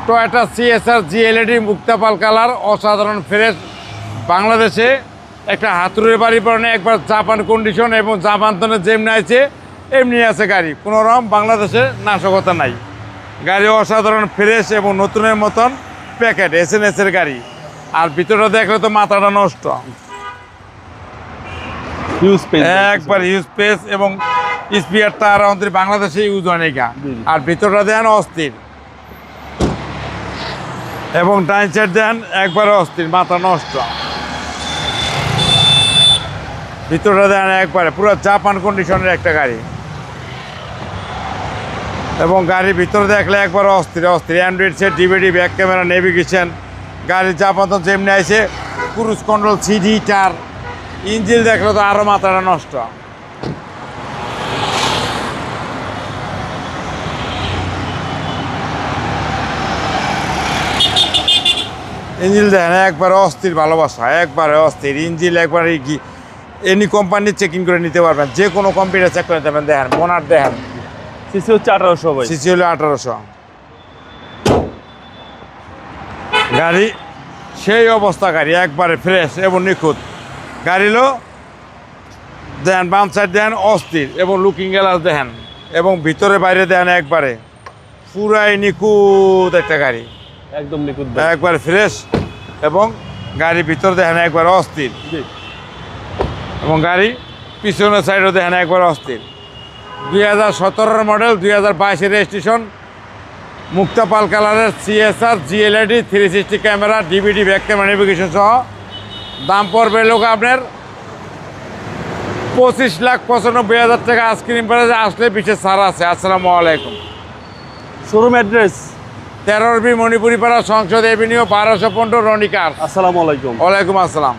Toyota CSR জিএলইডি মুক্তাপাল colour, অসাধারণ fresh. বাংলাদেশে একটা হাতুড়ের বাড়ি পড়ে একবার জাপান কন্ডিশন এবং জাপান তনে যেমনি আছে এমনি আছে গাড়ি, কোনো রকম বাংলাদেশে নাশকতা নাই। গাড়ি অসাধারণ ফ্রেশ এবং নতুনের মতন প্যাকেট এসএনএসের গাড়ি। আর ভিতরটা দেখলে তো মাথাটা নষ্ট, হিউজ স্পেস, একবার হিউজ স্পেস এবং স্পিয়ারটা আর আমাদের বাংলাদেশে ইউজ হয় না। আর ভিতরটা দেন অস্থির এবং ডাইন সাইড দেন একবারে অস্থির, মাথা নষ্ট। ভিতরটা দেন একবারে পুরো জাপান কন্ডিশনের একটা গাড়ি এবং গাড়ির ভিতরে দেখলে একবারে অস্থির অস্থির। Android set, DVD, back camera, navigation. গাড়ির জাপান তো যেমনি আছে, ক্রুজ কন্ট্রোল, সিডি টার। ইঞ্জিন দেখলে তো আরও মাথাটা নষ্ট। ইঞ্জিন দেখেন একবারে অস্থির, ভালোবাসা একবারে অস্থির ইঞ্জিন। একবারে কি এনি কোম্পানির চেকিং করে নিতে পারবেন, যে কোনো কম্পিউটার চেক করে দেবেন। দেখেন মোনার দেখেন, সিসি হচ্ছে 1800 ভাই, সিসি হলো 1800। গাড়ি সেই অবস্থা, গাড়ি একবারে ফ্রেশ এবং নিখুঁত। গাড়ি হলো দেন বাম সাইড দেন অস্থির এবং লুকিং গ্লাস দেখেন এবং ভিতরে বাইরে দেন একবারে পুরাই নিখুঁত একটা গাড়ি, একদম নিখুঁত একবারে ফ্রেশ। এবং গাড়ির ভিতরে দেখেন একবারে অস্থির এবং গাড়ি পিছনের সাইডও দেখেন একবার অস্থির। 2017 মডেল, 2022 রেজিস্ট্রেশন, মুক্তাপাল কালারের সিএসআর জিএলইডি 360 camera, DVD, back camera, navigation সহ। দাম পড়বে লোক আপনার 25,95,000 টাকা। আইসক্রিম প্রাইসে আসলে বিশেষ ছাড় আছে। আসসালামু আলাইকুম। শোরুম অ্যাড্রেস 13B মণিপুরি পাড়া, সংসদ এভিনিউ, 1215 রনিকার। আসসালামু আলাইকুম। ওয়ালাইকুম আসসালাম।